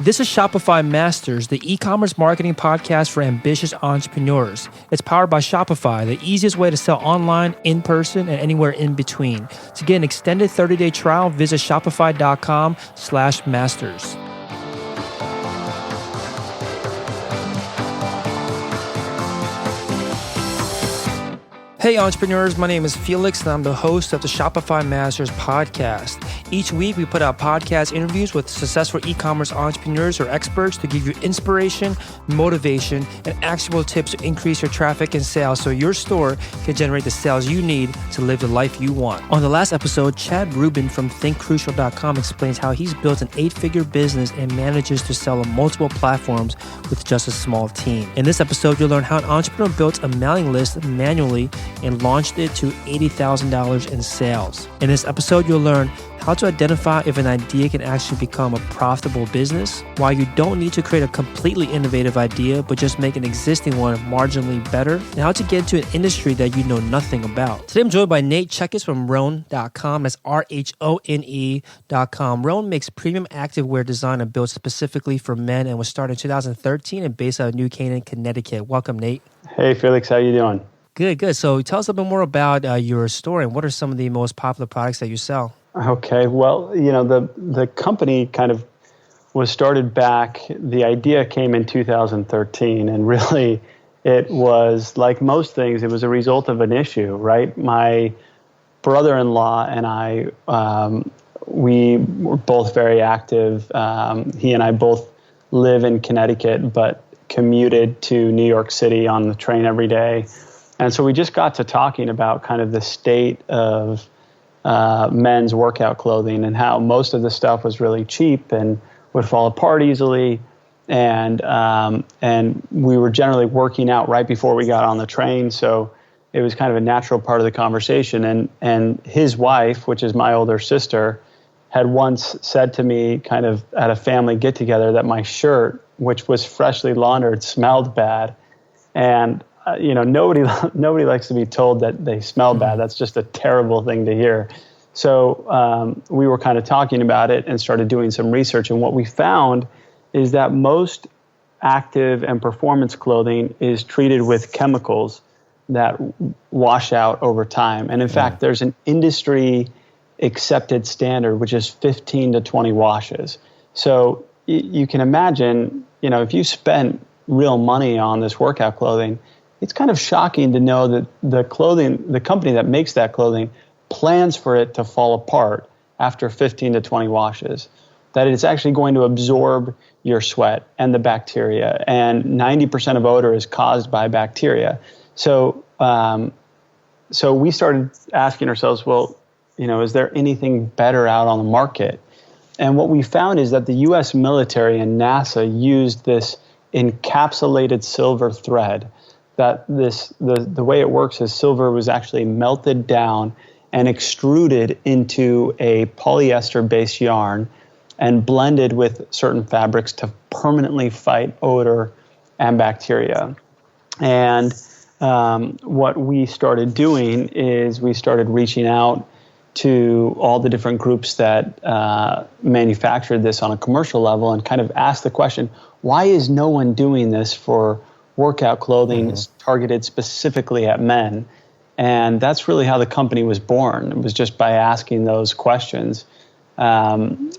This is Shopify Masters, the e-commerce marketing podcast for ambitious entrepreneurs. It's powered by Shopify, the easiest way to sell online, in person, and anywhere in between. To get an extended 30-day trial, visit shopify.com/masters. Hey entrepreneurs, my name is Felix and I'm the host of the Shopify Masters podcast. Each week we put out podcast interviews with successful e-commerce entrepreneurs or experts to give you inspiration, motivation, and actionable tips to increase your traffic and sales so your store can generate the sales you need to live the life you want. On the last episode, Chad Rubin from thinkcrucial.com explains how he's built an 8-figure business and manages to sell on multiple platforms with just a small team. In this episode, you'll learn how an entrepreneur built a mailing list manually and launched it to $80,000 in sales. In this episode, you'll learn how to identify if an idea can actually become a profitable business, why you don't need to create a completely innovative idea, but just make an existing one marginally better, and how to get into an industry that you know nothing about. Today, I'm joined by Nate Checkis from Rhone.com. That's RHONE.com. Rhone makes premium activewear designed and built specifically for men and was started in 2013 and based out of New Canaan, Connecticut. Welcome, Nate. Hey, Felix. How you doing? Good. So tell us a bit more about your store and what are some of the most popular products that you sell? Okay. Well, the company kind of was started back. The idea came in 2013, and really it was like most things, it was a result of an issue, right? My brother-in-law and I, we were both very active. He and I both live in Connecticut, but commuted to New York City on the train every day. And so we just got to talking about kind of the state of men's workout clothing and how most of the stuff was really cheap and would fall apart easily. And we were generally working out right before we got on the train. So it was kind of a natural part of the conversation. And his wife, which is my older sister, had once said to me kind of at a family get together that my shirt, which was freshly laundered, smelled bad. And nobody likes to be told that they smell bad. That's just a terrible thing to hear. So we were kind of talking about it and started doing some research. And what we found is that most active and performance clothing is treated with chemicals that wash out over time. And in fact, there's an industry accepted standard, which is 15 to 20 washes. So you can imagine, if you spent real money on this workout clothing, it's kind of shocking to know that the company that makes that clothing plans for it to fall apart after 15 to 20 washes, that it's actually going to absorb your sweat and the bacteria, and 90% of odor is caused by bacteria. So we started asking ourselves, well, is there anything better out on the market? And what we found is that the U.S. military and NASA used this encapsulated silver thread. That the way it works is silver was actually melted down and extruded into a polyester-based yarn and blended with certain fabrics to permanently fight odor and bacteria. And what we started doing is we started reaching out to all the different groups that manufactured this on a commercial level and kind of asked the question, why is no one doing this for workout clothing targeted specifically at men? And that's really how the company was born. It was just by asking those questions. And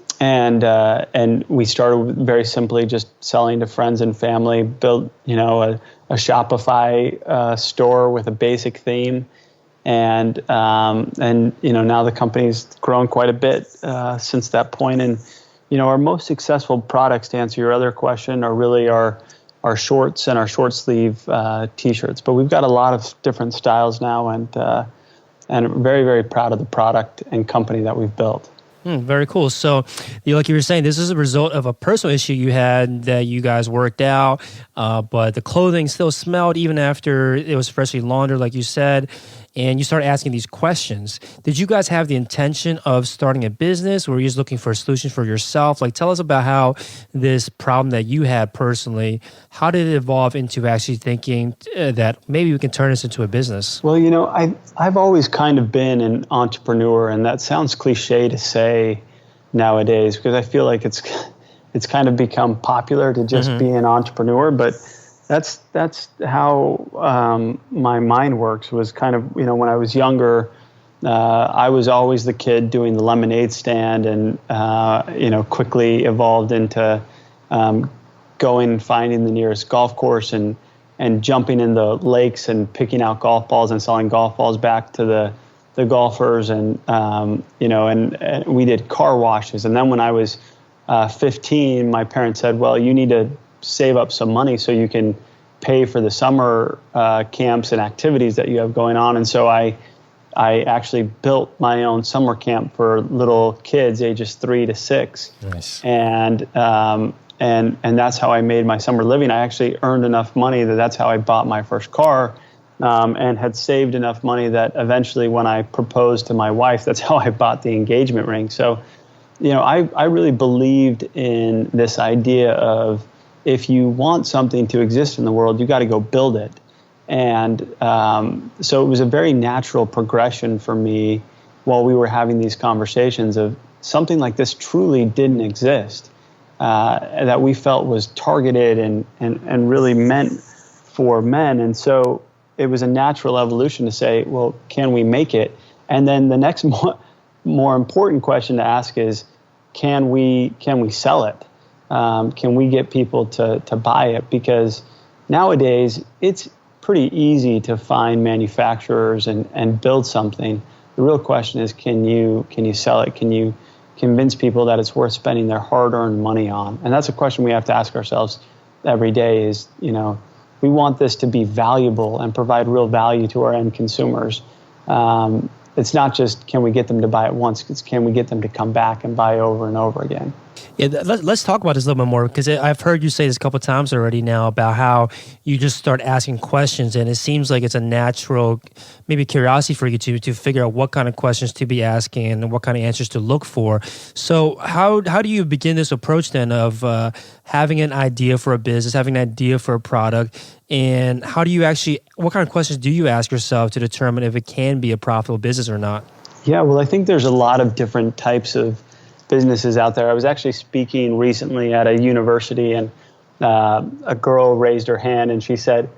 we started very simply just selling to friends and family, built, a Shopify store with a basic theme. And now the company's grown quite a bit since that point. And, our most successful products, to answer your other question, are really our shorts and our short sleeve T-shirts. But we've got a lot of different styles now, and very, very proud of the product and company that we've built. Very cool. So, like you were saying, this is a result of a personal issue you had that you guys worked out, but the clothing still smelled even after it was freshly laundered, like you said. And you started asking these questions. Did you guys have the intention of starting a business, or were you just looking for a solution for yourself? Like, tell us about how this problem that you had personally, how did it evolve into actually thinking that maybe we can turn this into a business? Well, I've always kind of been an entrepreneur, and that sounds cliche to say nowadays because I feel like it's it's kind of become popular to just be an entrepreneur, but that's how my mind works. Was kind of, when I was younger, I was always the kid doing the lemonade stand, and quickly evolved into going and finding the nearest golf course and jumping in the lakes and picking out golf balls and selling golf balls back to the golfers, and and we did car washes. And then when I was 15, my parents said, well, you need to save up some money so you can pay for the summer camps and activities that you have going on. And so I actually built my own summer camp for little kids ages 3 to 6. Nice. And that's how I made my summer living. I actually earned enough money that's how I bought my first car, and had saved enough money that eventually when I proposed to my wife, that's how I bought the engagement ring. So, I really believed in this idea of, if you want something to exist in the world, you got to go build it. And so it was a very natural progression for me while we were having these conversations of something like this truly didn't exist, that we felt was targeted and really meant for men. And so it was a natural evolution to say, well, can we make it? And then the next more important question to ask is, can we sell it? Can we get people to buy it? Because nowadays it's pretty easy to find manufacturers and build something. The real question is, can you sell it? Can you convince people that it's worth spending their hard-earned money on? And that's a question we have to ask ourselves every day is, we want this to be valuable and provide real value to our end consumers. It's not just, can we get them to buy it once? It's, can we get them to come back and buy over and over again? Yeah, let's talk about this a little bit more, because I've heard you say this a couple of times already now about how you just start asking questions, and it seems like it's a natural, maybe curiosity for you to figure out what kind of questions to be asking and what kind of answers to look for. So how do you begin this approach then of having an idea for a business, having an idea for a product, and how do you actually, what kind of questions do you ask yourself to determine if it can be a profitable business or not? Yeah, well, I think there's a lot of different types of businesses out there. I was actually speaking recently at a university, and a girl raised her hand and she said,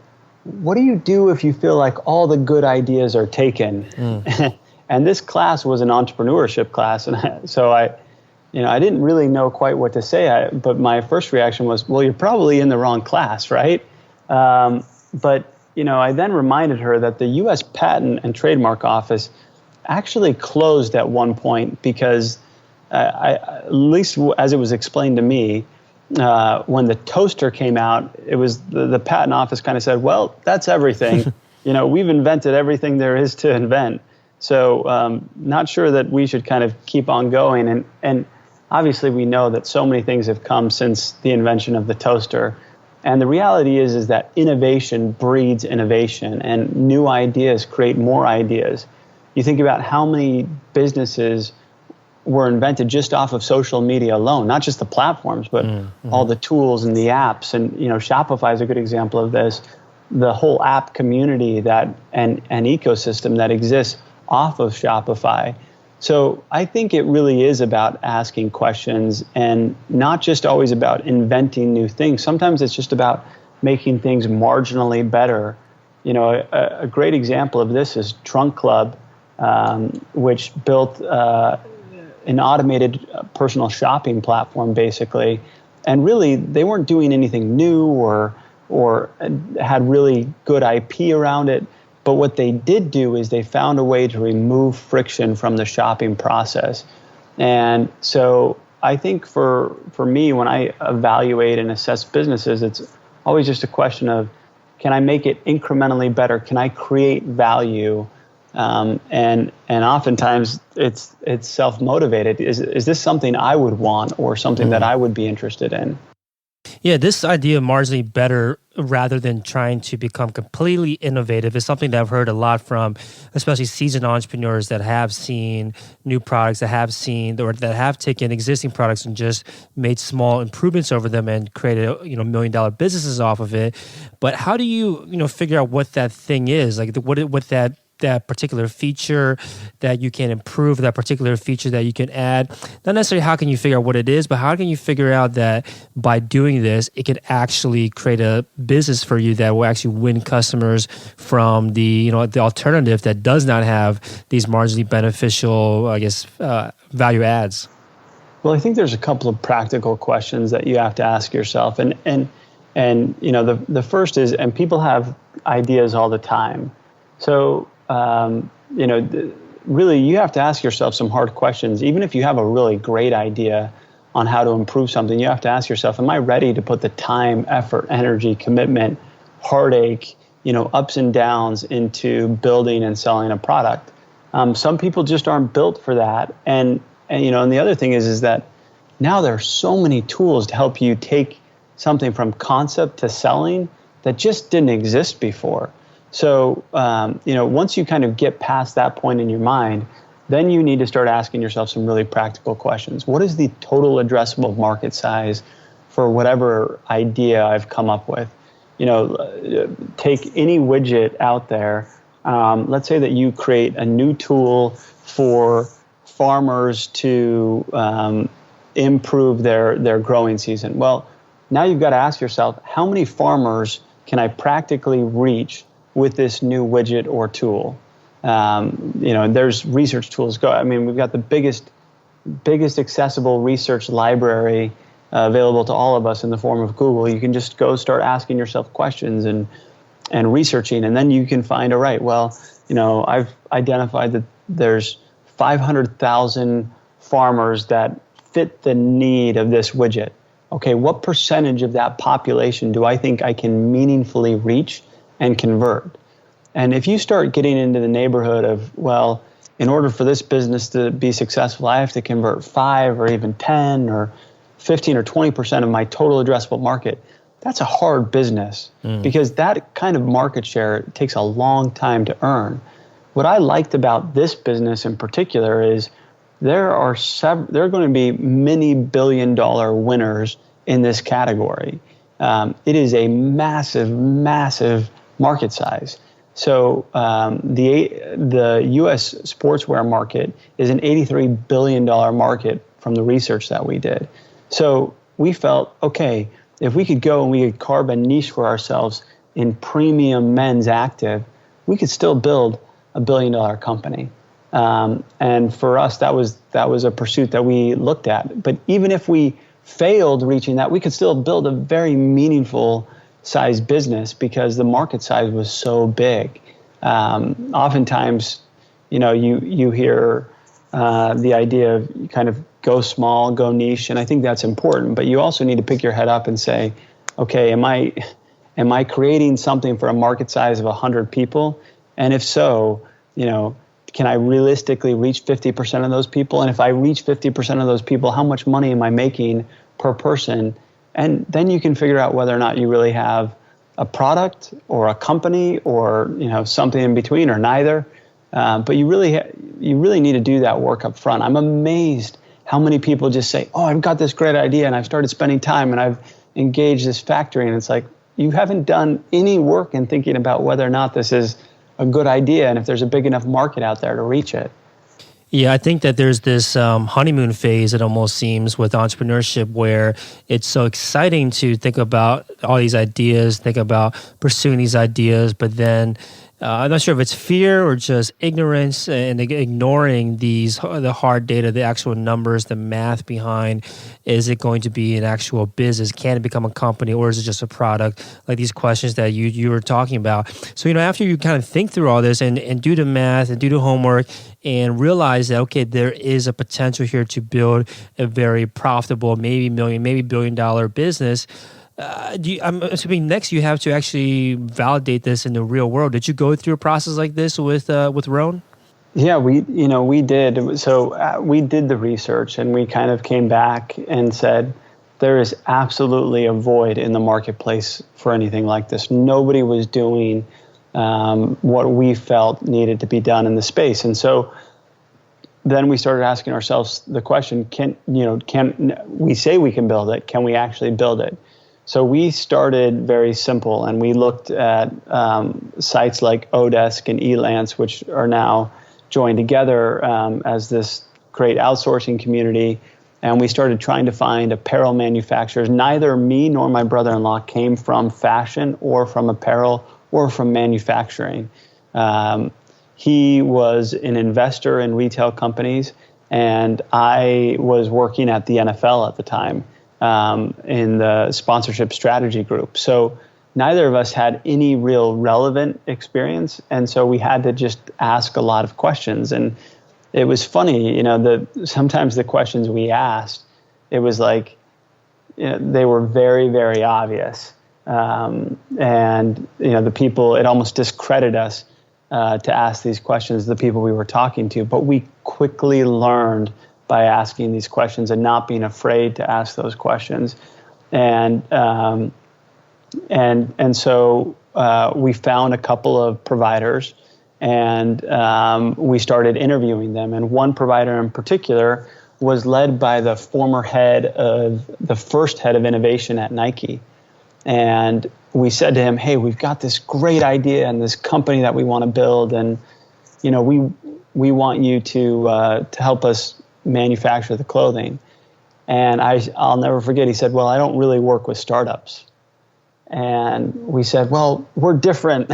what do you do if you feel like all the good ideas are taken? And this class was an entrepreneurship class. And so I didn't really know quite what to say. But my first reaction was, well, you're probably in the wrong class, right? But I then reminded her that the U.S. Patent and Trademark Office actually closed at one point because at least as it was explained to me, when the toaster came out, it was the patent office kind of said, well, that's everything. We've invented everything there is to invent. So not sure that we should kind of keep on going. And obviously we know that so many things have come since the invention of the toaster. And the reality is that innovation breeds innovation, and new ideas create more ideas. You think about how many businesses were invented just off of social media alone, not just the platforms, but all the tools and the apps. And Shopify is a good example of this. The whole app community and ecosystem that exists off of Shopify. So I think it really is about asking questions, and not just always about inventing new things. Sometimes it's just about making things marginally better. A great example of this is Trunk Club, which built an automated personal shopping platform, basically. And really, they weren't doing anything new or had really good IP around it. But what they did do is they found a way to remove friction from the shopping process. And so I think for me, when I evaluate and assess businesses, it's always just a question of, can I make it incrementally better? Can I create value? And oftentimes it's self-motivated. Is this something I would want, or something that I would be interested in? Yeah, this idea of marginally better rather than trying to become completely innovative is something that I've heard a lot from, especially seasoned entrepreneurs that have seen new products, that have seen or that have taken existing products and just made small improvements over them and created $1 million businesses off of it. But how do you figure out what that thing is, like what that that particular feature that you can improve, that particular feature that you can add. Not necessarily how can you figure out what it is, but how can you figure out that by doing this, it can actually create a business for you that will actually win customers from the alternative that does not have these marginally beneficial, value adds. Well, I think there's a couple of practical questions that you have to ask yourself, and the first is, and people have ideas all the time, so really you have to ask yourself some hard questions. Even if you have a really great idea on how to improve something, you have to ask yourself, am I ready to put the time, effort, energy, commitment, heartache, ups and downs into building and selling a product? Some people just aren't built for that, and the other thing is that now there are so many tools to help you take something from concept to selling that just didn't exist before. So, once you kind of get past that point in your mind, then you need to start asking yourself some really practical questions. What is the total addressable market size for whatever idea I've come up with? Take any widget out there. Let's say that you create a new tool for farmers to improve their growing season. Well, now you've got to ask yourself, how many farmers can I practically reach with this new widget or tool? There's research tools. We've got the biggest accessible research library available to all of us in the form of Google. You can just go start asking yourself questions and researching, and then you can find, all right, well, I've identified that there's 500,000 farmers that fit the need of this widget. Okay, what percentage of that population do I think I can meaningfully reach and convert? And if you start getting into the neighborhood of, well, in order for this business to be successful, I have to convert 5 or even 10 or 15 or 20% of my total addressable market, that's a hard business because that kind of market share takes a long time to earn. What I liked about this business in particular is there are going to be many billion-dollar winners in this category. It is a massive, massive market size. So the U.S. sportswear market is an $83 billion market from the research that we did. So we felt, okay, if we could go and we could carve a niche for ourselves in premium men's active, we could still build a $1 billion company. And for us, that was a pursuit that we looked at. But even if we failed reaching that, we could still build a very meaningful size business because the market size was so big. Oftentimes, you hear the idea of kind of go small, go niche, and I think that's important. But you also need to pick your head up and say, okay, am I creating something for a market size of 100 people? And if so, can I realistically reach 50% of those people? And if I reach 50% of those people, how much money am I making per person? And then you can figure out whether or not you really have a product or a company or something in between or neither. But you really need to do that work up front. I'm amazed how many people just say, oh, I've got this great idea and I've started spending time and I've engaged this factory. And it's like, you haven't done any work in thinking about whether or not this is a good idea and if there's a big enough market out there to reach it. Yeah, I think that there's this honeymoon phase, it almost seems, with entrepreneurship where it's so exciting to think about all these ideas, think about pursuing these ideas, but then I'm not sure if it's fear or just ignorance and ignoring the hard data, the actual numbers, the math behind, is it going to be an actual business? Can it become a company or is it just a product? Like these questions that you were talking about. So, after you kind of think through all this and do the math and do the homework and realize that, okay, there is a potential here to build a very profitable, maybe $1 maybe $1 billion business, I'm assuming next you have to actually validate this in the real world. Did you go through a process like this with Roan? Yeah, we did. So we did the research and we kind of came back and said there is absolutely a void in the marketplace for anything like this. Nobody was doing what we felt needed to be done in the space, and so then we started asking ourselves the question: Can we say we can build it? Can we actually build it? So we started very simple, and we looked at sites like Odesk and Elance, which are now joined together as this great outsourcing community. And we started trying to find apparel manufacturers. Neither me nor my brother-in-law came from fashion or from apparel or from manufacturing. He was an investor in retail companies, and I was working at the NFL at the time. In the sponsorship strategy group. So neither of us had any real relevant experience. And so we had to just ask a lot of questions. And it was funny, sometimes the questions we asked, it was like, they were very, very obvious. And the people, it almost discredited us to ask these questions, the people we were talking to. But we quickly learned by asking these questions and not being afraid to ask those questions. And so we found a couple of providers, and we started interviewing them. And one provider in particular was led by the first head of innovation at Nike. And we said to him, hey, we've got this great idea and this company that we want to build, and we want you to help us manufacture the clothing. And I'll never forget, he said, well, I don't really work with startups. And we said, well, we're different.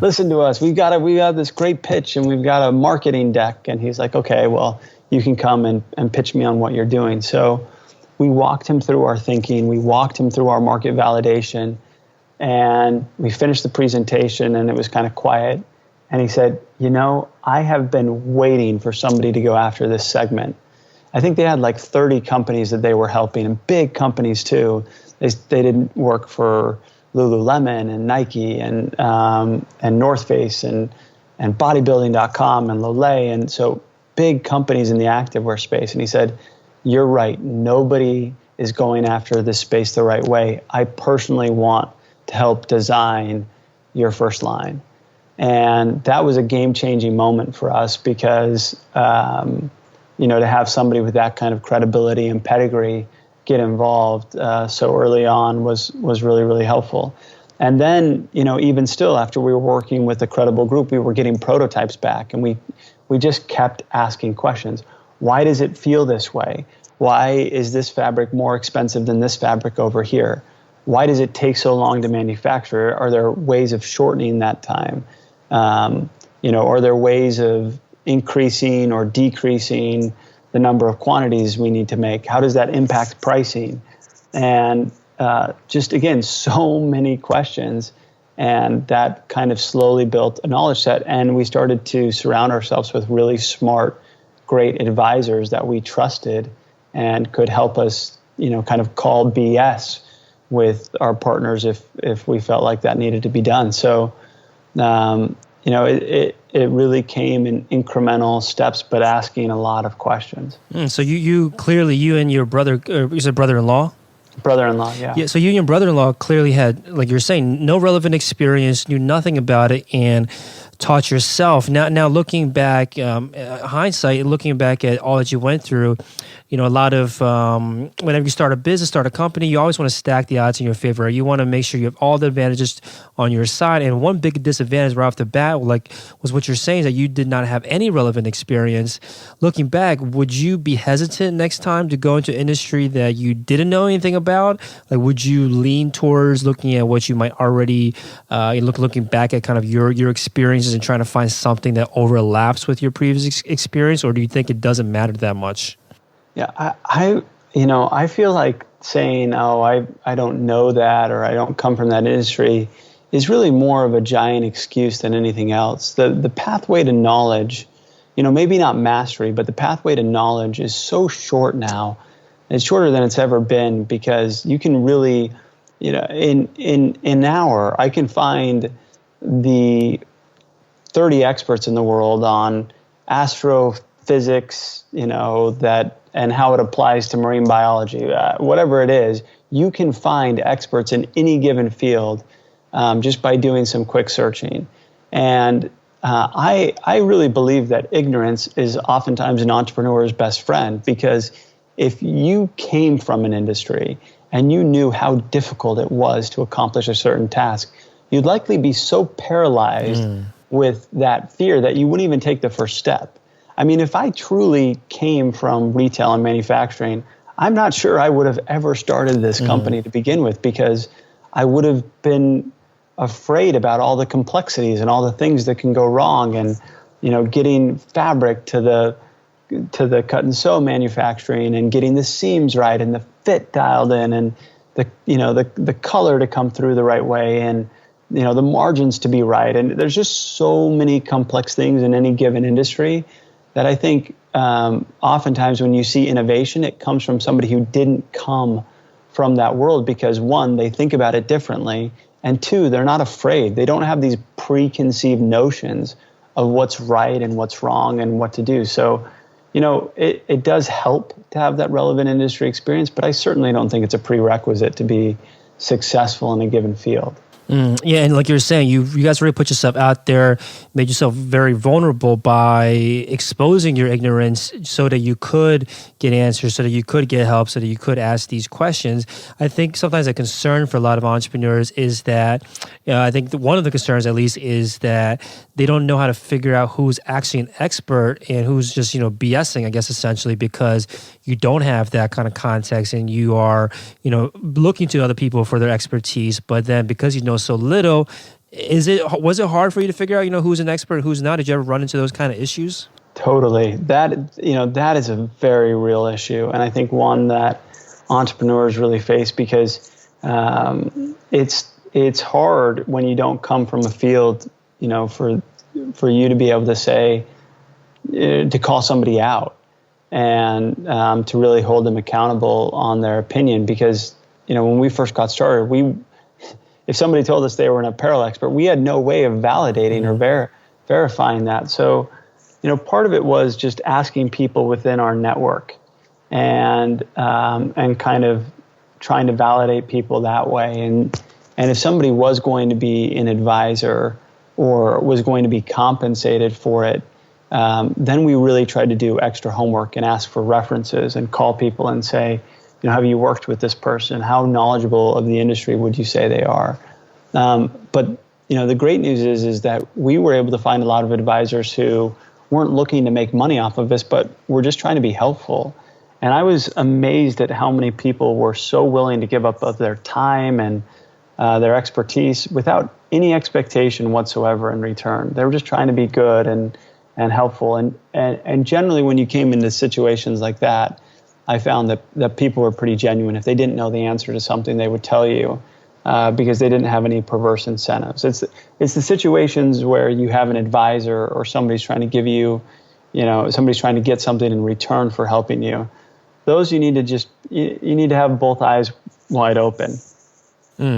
Listen to us. We got this great pitch, and we've got a marketing deck. And he's like, okay, well, you can come and pitch me on what you're doing. So we walked him through our thinking. We walked him through our market validation, and we finished the presentation, and it was kind of quiet. And he said, I have been waiting for somebody to go after this segment. I think they had like 30 companies that they were helping, and big companies too. They didn't work for Lululemon and Nike and North Face and bodybuilding.com and Lolay. And so big companies in the activewear space. And he said, you're right. Nobody is going after this space the right way. I personally want to help design your first line. And that was a game-changing moment for us because, to have somebody with that kind of credibility and pedigree get involved so early on was really, really helpful. And then, even still, after we were working with a credible group, we were getting prototypes back, and we just kept asking questions. Why does it feel this way? Why is this fabric more expensive than this fabric over here? Why does it take so long to manufacture? Are there ways of shortening that time? Are there ways of increasing or decreasing the number of quantities we need to make? How does that impact pricing? And just again, so many questions. And that kind of slowly built a knowledge set. And we started to surround ourselves with really smart, great advisors that we trusted and could help us, kind of call BS with our partners if we felt like that needed to be done. So, it really came in incremental steps, but asking a lot of questions. So you clearly, you and your brother, you said brother-in-law? Brother-in-law, yeah. Yeah. So you and your brother-in-law clearly had, like you're saying, no relevant experience, knew nothing about it, and taught yourself. Now looking back, hindsight, looking back at all that you went through, a lot of whenever you start a business, start a company, you always want to stack the odds in your favor. You want to make sure you have all the advantages on your side. And one big disadvantage right off the bat, was what you're saying, is that you did not have any relevant experience. Looking back, would you be hesitant next time to go into industry that you didn't know anything about? Like, would you lean towards looking at what you might already looking back at kind of your experiences and trying to find something that overlaps with your previous experience, or do you think it doesn't matter that much? Yeah, I feel like saying, I don't know that, or I don't come from that industry, is really more of a giant excuse than anything else. The pathway to knowledge, maybe not mastery, but the pathway to knowledge is so short now. It's shorter than it's ever been, because you can really, in an hour, I can find the 30 experts in the world on astrophysics, and how it applies to marine biology, whatever it is. You can find experts in any given field just by doing some quick searching. And I really believe that ignorance is oftentimes an entrepreneur's best friend, because if you came from an industry and you knew how difficult it was to accomplish a certain task, you'd likely be so paralyzed with that fear that you wouldn't even take the first step. I mean, if I truly came from retail and manufacturing, I'm not sure I would have ever started this company to begin with, because I would have been afraid about all the complexities and all the things that can go wrong, and getting fabric to the cut and sew manufacturing, and getting the seams right and the fit dialed in, and the color to come through the right way, and the margins to be right. And there's just so many complex things in any given industry that I think oftentimes when you see innovation, it comes from somebody who didn't come from that world, because one, they think about it differently, and two, they're not afraid. They don't have these preconceived notions of what's right and what's wrong and what to do. So, it does help to have that relevant industry experience, but I certainly don't think it's a prerequisite to be successful in a given field. Yeah, and like you were saying, you guys really put yourself out there, made yourself very vulnerable by exposing your ignorance so that you could get answers, so that you could get help, so that you could ask these questions. I think sometimes a concern for a lot of entrepreneurs is that, I think one of the concerns at least is that they don't know how to figure out who's actually an expert and who's just, BSing, I guess, essentially, because you don't have that kind of context and you are, looking to other people for their expertise. But then because you know so little, was it hard for you to figure out, who's an expert, who's not? Did you ever run into those kind of issues? Totally. That is a very real issue, and I think one that entrepreneurs really face, because it's hard when you don't come from a field, for you to be able to say, to call somebody out and to really hold them accountable on their opinion, because when we first got started, if somebody told us they were an apparel expert, we had no way of validating or verifying that. So, part of it was just asking people within our network and kind of trying to validate people that way. And if somebody was going to be an advisor or was going to be compensated for it, then we really tried to do extra homework and ask for references and call people and say, have you worked with this person? How knowledgeable of the industry would you say they are? But the great news is that we were able to find a lot of advisors who weren't looking to make money off of this, but were just trying to be helpful. And I was amazed at how many people were so willing to give up of their time and their expertise without any expectation whatsoever in return. They were just trying to be good and helpful. And generally, when you came into situations like that, I found that people were pretty genuine. If they didn't know the answer to something, they would tell you because they didn't have any perverse incentives. It's the situations where you have an advisor or somebody's trying to give you, somebody's trying to get something in return for helping you. Those you need to have both eyes wide open.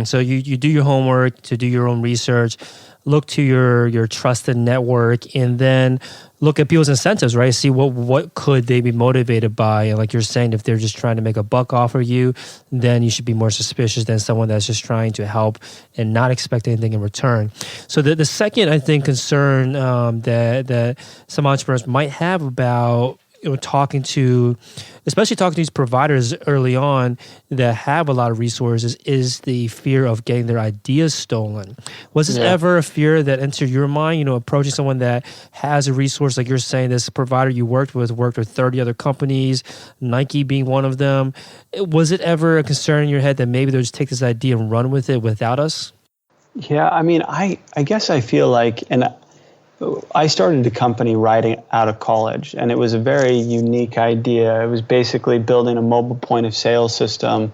So you do your homework, to do your own research, look to your trusted network, and then look at people's incentives, right? See what could they be motivated by. And like you're saying, if they're just trying to make a buck off of you, then you should be more suspicious than someone that's just trying to help and not expect anything in return. So the second, I think, concern that some entrepreneurs might have about especially talking to these providers early on that have a lot of resources, is the fear of getting their ideas stolen. Was this ever a fear that entered your mind, approaching someone that has a resource, like you're saying, this provider you worked with 30 other companies, Nike being one of them. Was it ever a concern in your head that maybe they'll just take this idea and run with it without us? Yeah, I mean, I guess I feel like, and I started a company right out of college, and it was a very unique idea. It was basically building a mobile point of sale system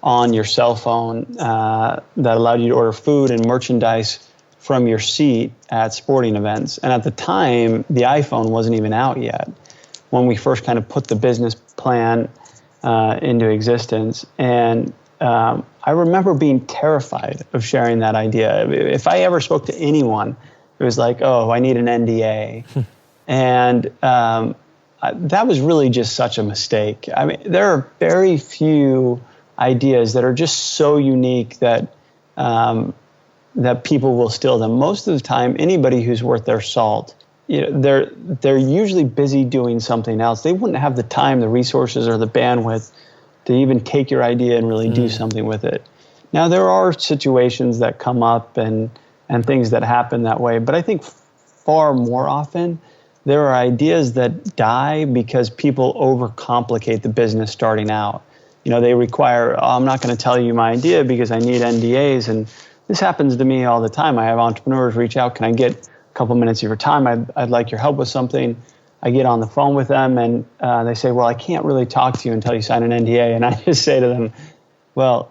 on your cell phone that allowed you to order food and merchandise from your seat at sporting events. And at the time, the iPhone wasn't even out yet when we first kind of put the business plan into existence. And I remember being terrified of sharing that idea. If I ever spoke to anyone, it was like, oh, I need an NDA. And that was really just such a mistake. I mean, there are very few ideas that are just so unique that that people will steal them. Most of the time, anybody who's worth their salt, they're usually busy doing something else. They wouldn't have the time, the resources, or the bandwidth to even take your idea and really do something with it. Now, there are situations that come up and things that happen that way, but I think far more often, there are ideas that die because people overcomplicate the business starting out. They require, I'm not going to tell you my idea because I need NDAs. And this happens to me all the time. I have entrepreneurs reach out, can I get a couple minutes of your time? I'd like your help with something. I get on the phone with them and they say, well, I can't really talk to you until you sign an NDA. And I just say to them, well,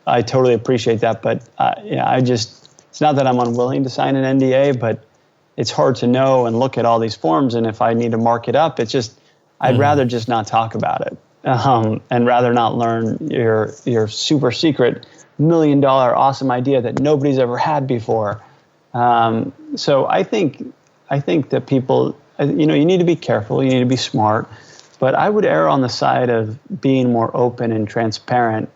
I totally appreciate that, but it's not that I'm unwilling to sign an NDA, but it's hard to know and look at all these forms. And if I need to mark it up, it's just, I'd rather just not talk about it, and rather not learn your super secret $1 million awesome idea that nobody's ever had before. So I think that people, you need to be careful, you need to be smart, but I would err on the side of being more open and transparent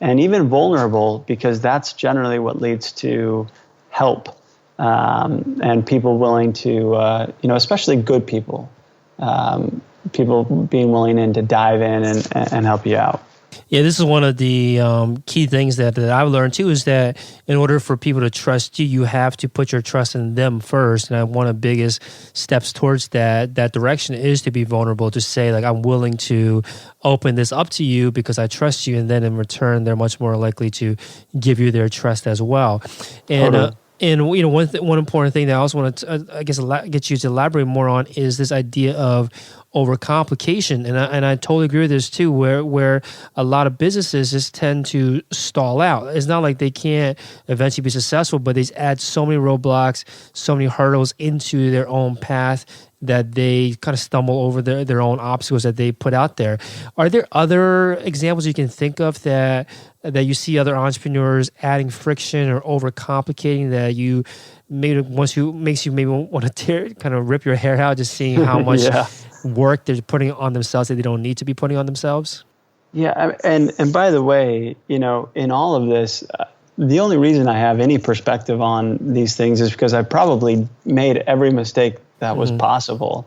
and even vulnerable, because that's generally what leads to help, and people willing to, especially good people, people being willing to dive in and help you out. Yeah, this is one of the key things that I've learned too, is that in order for people to trust you, you have to put your trust in them first. And one of the biggest steps towards that direction is to be vulnerable, to say, like, I'm willing to open this up to you because I trust you. And then in return, they're much more likely to give you their trust as well. And And one important thing that I also want to, get you to elaborate more on is this idea of overcomplication, and I totally agree with this too. Where a lot of businesses just tend to stall out. It's not like they can't eventually be successful, but they just add so many roadblocks, so many hurdles into their own path that they kind of stumble over their own obstacles that they put out there. Are there other examples you can think of that you see other entrepreneurs adding friction or overcomplicating that you maybe makes you maybe want to kind of rip your hair out, just seeing how much work they're putting on themselves that they don't need to be putting on themselves? Yeah, and by the way, in all of this, the only reason I have any perspective on these things is because I probably made every mistake that was possible.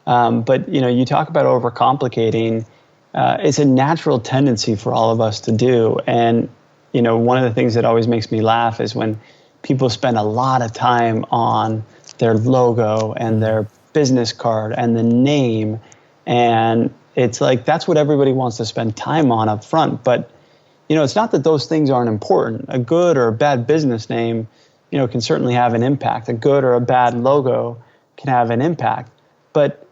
But you talk about overcomplicating. It's a natural tendency for all of us to do. And one of the things that always makes me laugh is when people spend a lot of time on their logo and their business card and the name, and it's like that's what everybody wants to spend time on up front. But it's not that those things aren't important. A good or a bad business name, can certainly have an impact. A good or a bad logo can have an impact. But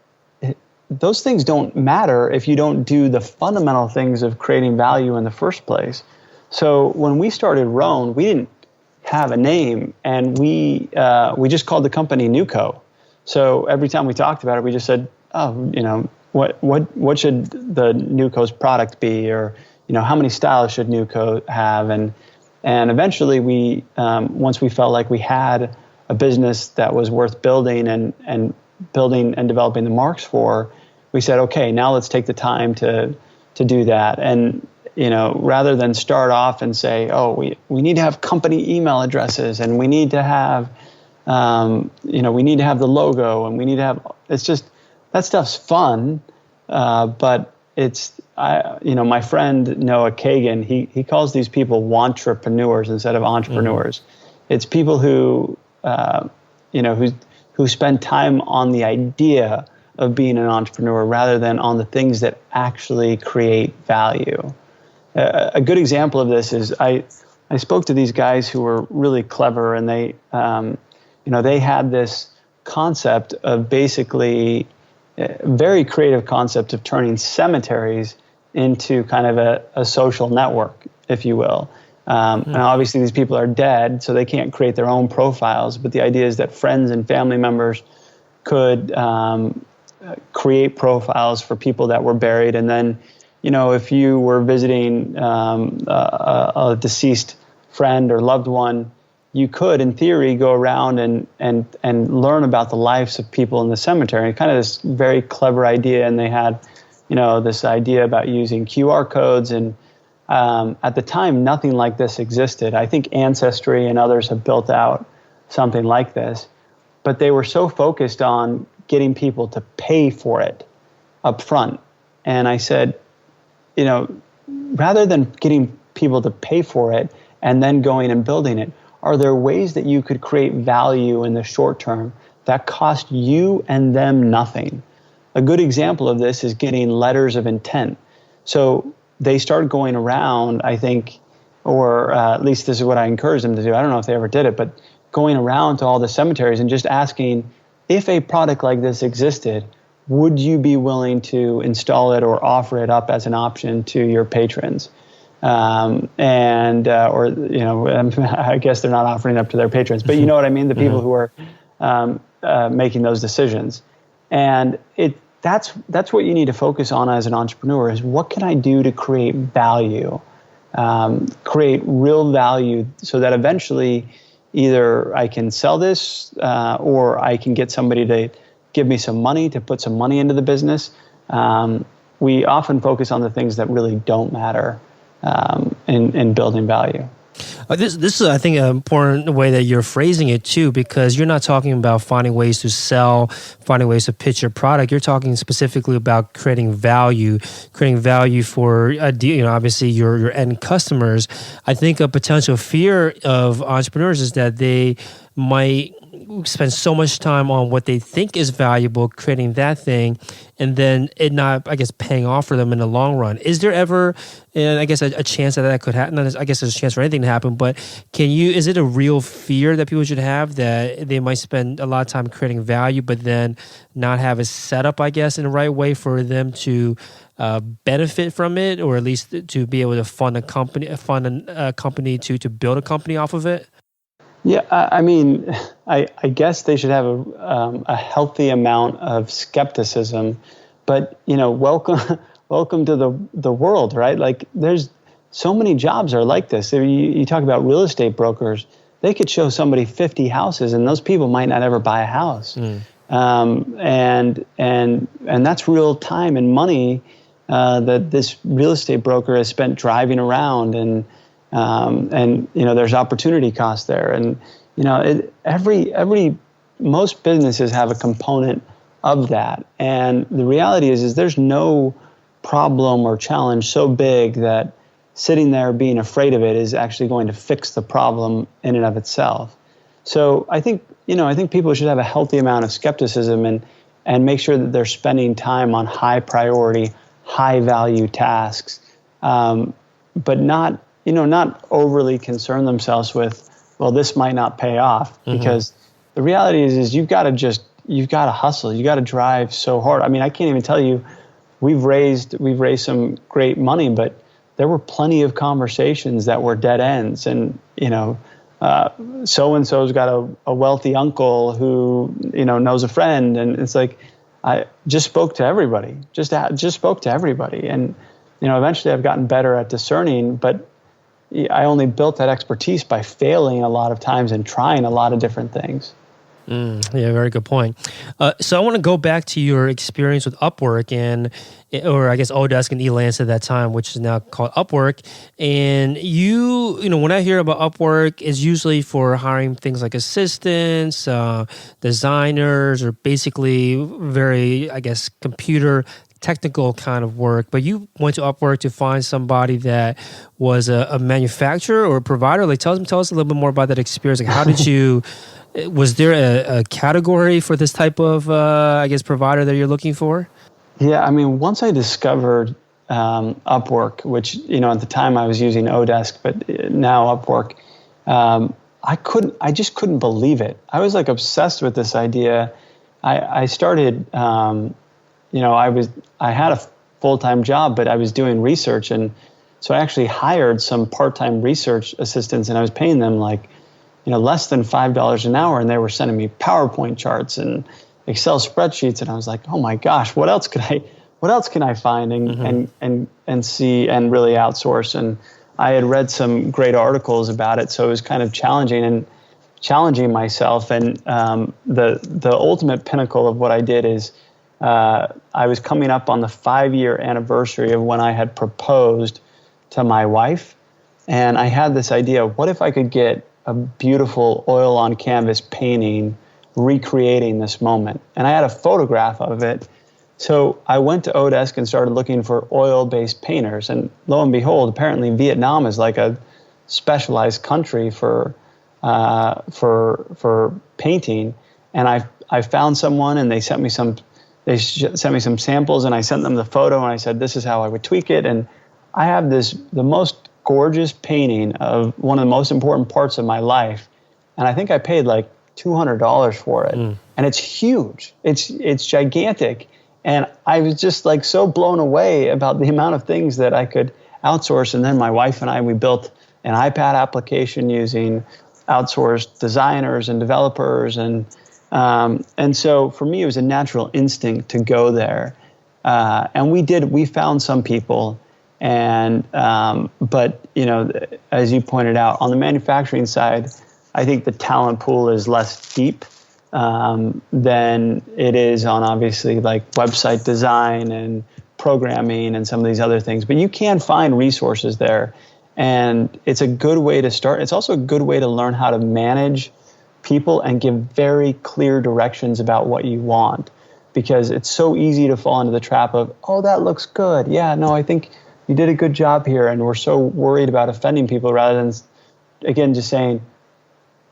those things don't matter if you don't do the fundamental things of creating value in the first place. So when we started Roan, we didn't have a name, and we just called the company Newco. So every time we talked about it, we just said, what should the Newco's product be, or how many styles should Newco have, and eventually we once we felt like we had a business that was worth building and building and developing the marks for, we said, okay, now let's take the time to do that. And rather than start off and say, oh, we need to have company email addresses, and we need to have we need to have the logo, and we need to have, it's just, that stuff's fun, but it's, my friend Noah Kagan, he calls these people wantrepreneurs instead of entrepreneurs. It's people who who spend time on the idea of being an entrepreneur rather than on the things that actually create value. A good example of this is I spoke to these guys who were really clever, and they they had this concept of basically a very creative concept of turning cemeteries into kind of a social network, if you will. And obviously these people are dead, so they can't create their own profiles. But the idea is that friends and family members could create profiles for people that were buried. And then, if you were visiting a deceased friend or loved one, you could, in theory, go around and learn about the lives of people in the cemetery. Kind of this very clever idea. And they had, this idea about using QR codes. And at the time, nothing like this existed. I think Ancestry and others have built out something like this. But they were so focused on getting people to pay for it up front. And I said, rather than getting people to pay for it and then going and building it, are there ways that you could create value in the short term that cost you and them nothing? A good example of this is getting letters of intent. So they started going around, I think, or at least this is what I encouraged them to do. I don't know if they ever did it, but going around to all the cemeteries and just asking, if a product like this existed, would you be willing to install it or offer it up as an option to your patrons? I guess they're not offering it up to their patrons, but you know what I mean? The people who are making those decisions. And that's what you need to focus on as an entrepreneur is what can I do to create value, create real value so that eventually either I can sell this or I can get somebody to give me some money, to put some money into the business. We often focus on the things that really don't matter in building value. This is, I think, an important way that you're phrasing it too, because you're not talking about finding ways to sell, finding ways to pitch your product. You're talking specifically about creating value for obviously your end customers. I think a potential fear of entrepreneurs is that they might spend so much time on what they think is valuable, creating that thing, and then it not, I guess, paying off for them in the long run. Is there ever, I guess, a chance that could happen? I guess there's a chance for anything to happen, but is it a real fear that people should have that they might spend a lot of time creating value, but then not have it set up, I guess, in the right way for them to benefit from it, or at least to be able to fund a company to build a company off of it? Yeah, I mean, I guess they should have a healthy amount of skepticism, but welcome to the world, right? Like, there's so many jobs are like this. You talk about real estate brokers; they could show somebody 50 houses, and those people might not ever buy a house. And that's real time and money that this real estate broker has spent driving around and there's opportunity cost there, and most businesses have a component of that, and the reality is there's no problem or challenge so big that sitting there being afraid of it is actually going to fix the problem in and of itself. So I think people should have a healthy amount of skepticism and make sure that they're spending time on high priority, high value tasks, but not overly concern themselves with, well, this might not pay off, because the reality is you've got to hustle. You got to drive so hard. I mean, I can't even tell you, we've raised some great money, but there were plenty of conversations that were dead ends. And, so-and-so's got a wealthy uncle who, knows a friend. And it's like, I just spoke to everybody, just spoke to everybody. And, eventually I've gotten better at discerning, but I only built that expertise by failing a lot of times and trying a lot of different things. Yeah, very good point. So I want to go back to your experience with Upwork or I guess Odesk and Elance at that time, which is now called Upwork. And when I hear about Upwork, it's usually for hiring things like assistants, designers, or basically very, I guess, computer technical kind of work. But you went to Upwork to find somebody that was a manufacturer or a provider. Like, tell us a little bit more about that experience. Like, how did you? Was there a category for this type of, provider that you're looking for? Yeah, I mean, once I discovered Upwork, which, at the time I was using Odesk, but now Upwork, I just couldn't believe it. I was like obsessed with this idea. I started, I had a full-time job, but I was doing research. And so I actually hired some part-time research assistants, and I was paying them less than $5 an hour, and they were sending me PowerPoint charts and Excel spreadsheets, and I was like, oh my gosh, what else can I find and see and really outsource? And I had read some great articles about it, so it was kind of challenging myself. And the ultimate pinnacle of what I did is I was coming up on the 5-year anniversary of when I had proposed to my wife, and I had this idea: what if I could get a beautiful oil on canvas painting recreating this moment? And I had a photograph of it. So I went to Odesk and started looking for oil-based painters, and lo and behold, apparently Vietnam is like a specialized country for painting. And I found someone, and they sent me some samples, and I sent them the photo, and I said, this is how I would tweak it. And I have the most gorgeous painting of one of the most important parts of my life, and I think I paid like $200 for it, and it's huge. It's gigantic, and I was just like so blown away about the amount of things that I could outsource. And then my wife and I, we built an iPad application using outsourced designers and developers, and so for me, it was a natural instinct to go there, and we found some people. And but as you pointed out, on the manufacturing side, I think the talent pool is less deep than it is on obviously like website design and programming and some of these other things. But you can find resources there, and it's a good way to start. It's also a good way to learn how to manage people and give very clear directions about what you want, because it's so easy to fall into the trap of, oh, that looks good. Yeah, no, I think you did a good job here, and we're so worried about offending people rather than, again, just saying,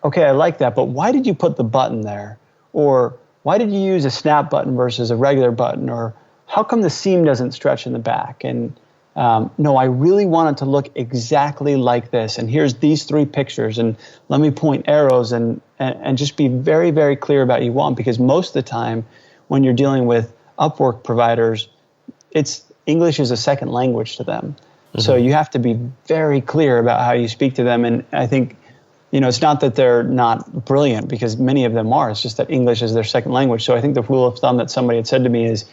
okay, I like that, but why did you put the button there? Or why did you use a snap button versus a regular button? Or how come the seam doesn't stretch in the back? And no, I really want it to look exactly like this, and here's these 3 pictures, and let me point arrows, and just be very, very clear about what you want, because most of the time when you're dealing with Upwork providers, English is a second language to them. Mm-hmm. So you have to be very clear about how you speak to them. And I think, it's not that they're not brilliant, because many of them are. It's just that English is their second language. So I think the rule of thumb that somebody had said to me is,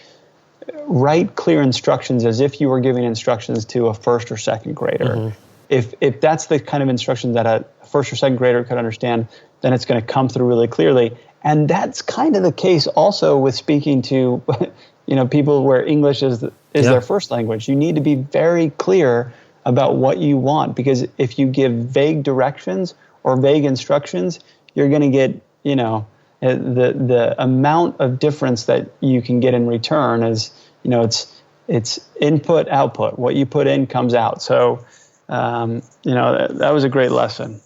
write clear instructions as if you were giving instructions to a first or second grader. Mm-hmm. If that's the kind of instruction that a first or second grader could understand, then it's going to come through really clearly. And that's kind of the case also with speaking to people where English is their first language. You need to be very clear about what you want, because if you give vague directions or vague instructions, you're going to get, the amount of difference that you can get in return is, it's input, output. What you put in comes out. So, that was a great lesson.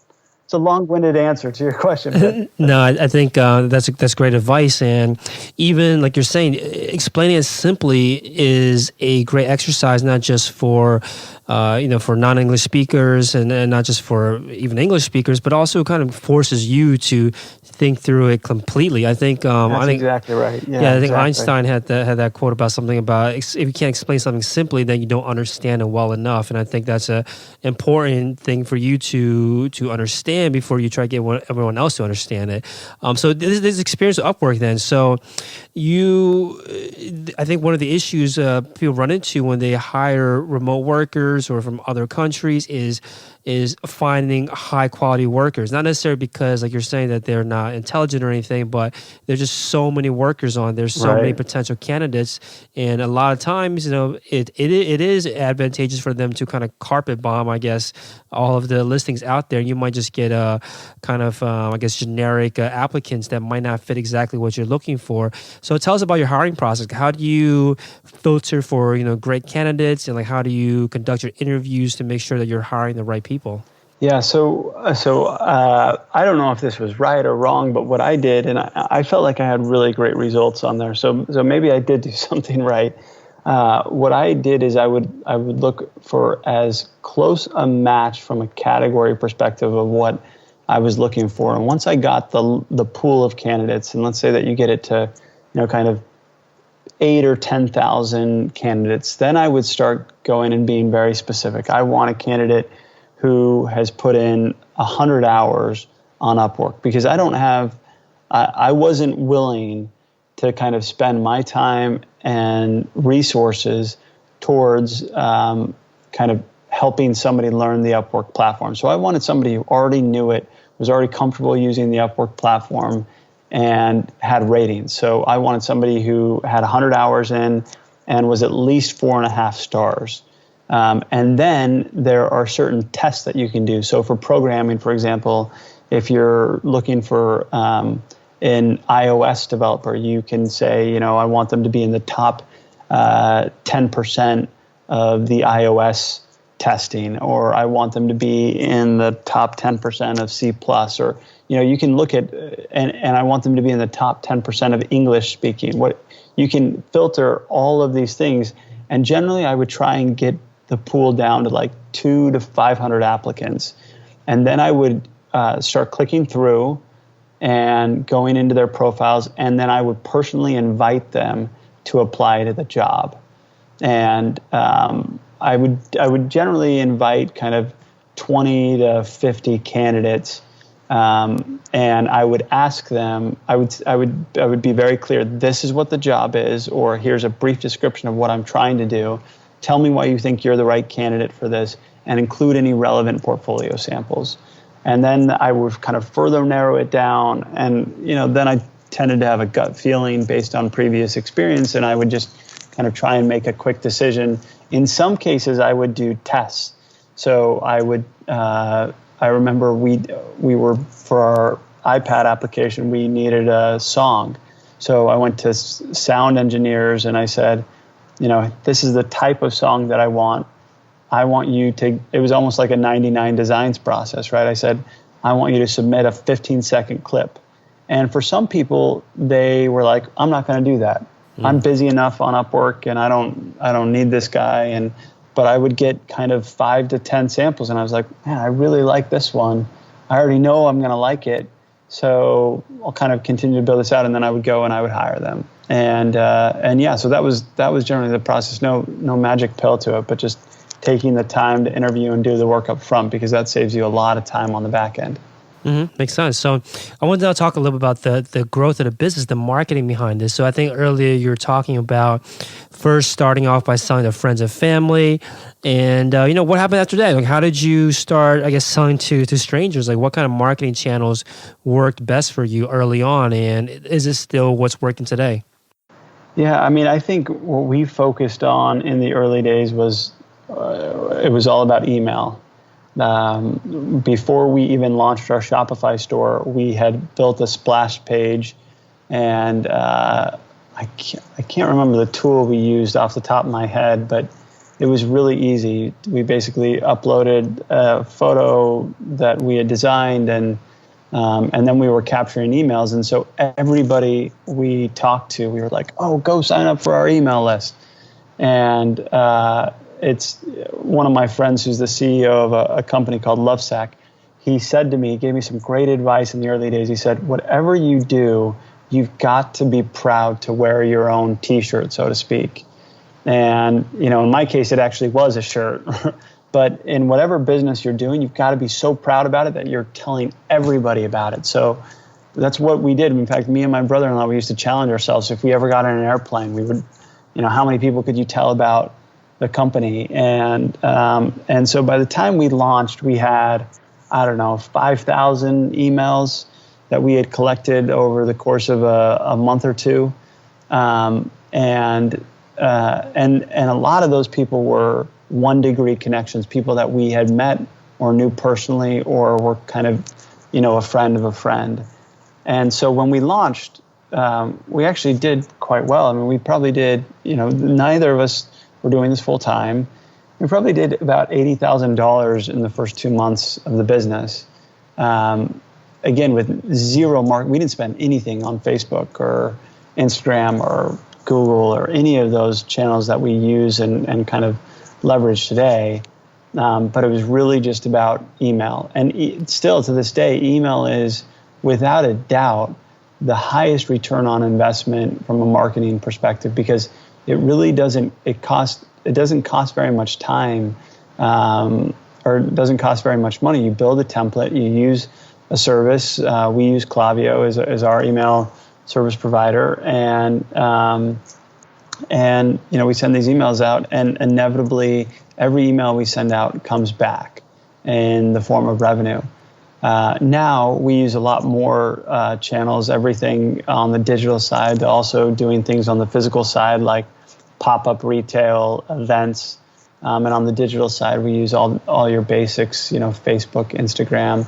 It's a long-winded answer to your question. No, I think that's great advice, and even like you're saying, explaining it simply is a great exercise, not just for for non-English speakers and not just for even English speakers, but also kind of forces you to think through it completely. I think that's exactly right. Yeah, I think Einstein had that quote about something about if you can't explain something simply, then you don't understand it well enough. And I think that's a important thing for you to understand before you try to get everyone else to understand it. So this experience with Upwork then. So I think one of the issues people run into when they hire remote workers or from other countries is finding high quality workers. Not necessarily because, like you're saying, that they're not intelligent or anything, but there's just so many workers on. There's so many potential candidates, and a lot of times, it is advantageous for them to kind of carpet bomb, I guess, all of the listings out there. You might just get a kind of, generic applicants that might not fit exactly what you're looking for. So tell us about your hiring process. How do you filter for great candidates, and like how do you conduct your interviews to make sure that you're hiring the right people? Yeah, so I don't know if this was right or wrong, but what I did, and I felt like I had really great results on there. So maybe I did do something right. What I did is I would look for as close a match from a category perspective of what I was looking for. And once I got the pool of candidates, and let's say that you get it to kind of 8,000 or 10,000 candidates, then I would start going and being very specific. I want a candidate who has put in 100 hours on Upwork, because I wasn't willing to kind of spend my time and resources towards kind of helping somebody learn the Upwork platform. So I wanted somebody who already knew it, was already comfortable using the Upwork platform, and had ratings. So I wanted somebody who had 100 hours in and was at least 4.5 stars. And then there are certain tests that you can do. So for programming, for example, if you're looking for an iOS developer, you can say, I want them to be in the top 10% of the iOS testing, or I want them to be in the top 10% of C+, or, you can look at, and I want them to be in the top 10% of English speaking. What you can filter all of these things, and generally I would try and get the pool down to like 200 to 500 applicants, and then I would start clicking through and going into their profiles, and then I would personally invite them to apply to the job. And I would generally invite kind of 20 to 50 candidates, and I would ask them. I would be very clear. This is what the job is, or here's a brief description of what I'm trying to do. Tell me why you think you're the right candidate for this, and include any relevant portfolio samples. And then I would kind of further narrow it down, and then I tended to have a gut feeling based on previous experience, and I would just kind of try and make a quick decision. In some cases, I would do tests. So I would. I remember we were, for our iPad application, we needed a song. So I went to sound engineers and I said, this is the type of song that I want. I want you to, it was almost like a 99 designs process, right? I said, I want you to submit a 15-second clip. And for some people, they were like, I'm not going to do that. I'm busy enough on Upwork, and I don't need this guy. But I would get kind of 5 to 10 samples, and I was like, man, I really like this one. I already know I'm going to like it, so I'll kind of continue to build this out, and then I would go and I would hire them. And yeah, so that was generally the process. No magic pill to it, but just taking the time to interview and do the work up front, because that saves you a lot of time on the back end. Mm-hmm. Makes sense. So I wanted to talk a little bit about the growth of the business, the marketing behind this. So I think earlier you were talking about first starting off by selling to friends and family. And, what happened after that? Like, how did you start, I guess, selling to strangers? Like, what kind of marketing channels worked best for you early on? And is this still what's working today? Yeah, I think what we focused on in the early days was it was all about email. Before we even launched our Shopify store, we had built a splash page, and I can't remember the tool we used off the top of my head, but it was really easy. We basically uploaded a photo that we had designed, and then we were capturing emails. And so everybody we talked to, we were like, "Oh, go sign up for our email list." And it's one of my friends who's the CEO of a company called Lovesac. He said to me, he gave me some great advice in the early days. He said, whatever you do, you've got to be proud to wear your own T-shirt, so to speak. And, in my case, it actually was a shirt. But in whatever business you're doing, you've got to be so proud about it that you're telling everybody about it. So that's what we did. In fact, me and my brother-in-law, we used to challenge ourselves. If we ever got on an airplane, we would, how many people could you tell about the company? And so by the time we launched, we had, 5,000 emails that we had collected over the course of a month or two. And a lot of those people were 1-degree connections, people that we had met or knew personally, or were kind of, a friend of a friend. And so when we launched, we actually did quite well. We probably did, neither of us were doing this full time. We probably did about $80,000 in the first 2 months of the business. Again, with zero we didn't spend anything on Facebook or Instagram or Google or any of those channels that we use and kind of leverage today. But it was really just about email. And still to this day, email is without a doubt the highest return on investment from a marketing perspective, because it really doesn't cost very much time, or it doesn't cost very much money. You build a template, you use a service. We use Klaviyo as our email service provider, and we send these emails out, and inevitably every email we send out comes back in the form of revenue. Now we use a lot more channels, everything on the digital side, also doing things on the physical side like pop-up retail, events, and on the digital side we use all your basics, Facebook, Instagram,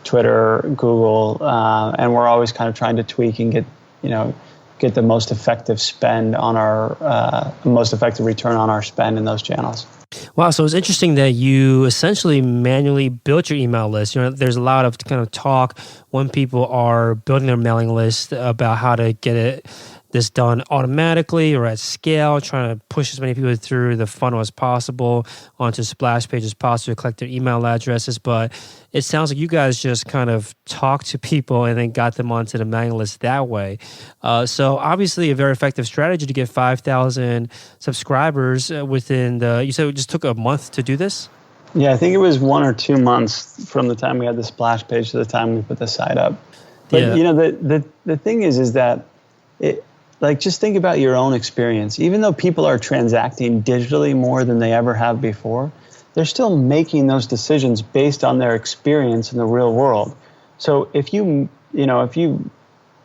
Twitter, Google, and we're always kind of trying to tweak and get get the most effective spend on our most effective return on our spend in those channels. Wow, so it's interesting that you essentially manually built your email list. There's a lot of kind of talk when people are building their mailing list about how to get this done automatically or at scale, trying to push as many people through the funnel as possible onto splash pages as possible to collect their email addresses. But it sounds like you guys just kind of talked to people and then got them onto the mailing list that way. So obviously a very effective strategy to get 5,000 subscribers within you said it just took a month to do this? Yeah, I think it was 1 or 2 months from the time we had the splash page to the time we put the site up. But the thing is that just think about your own experience. Even though people are transacting digitally more than they ever have before, they're still making those decisions based on their experience in the real world. So if you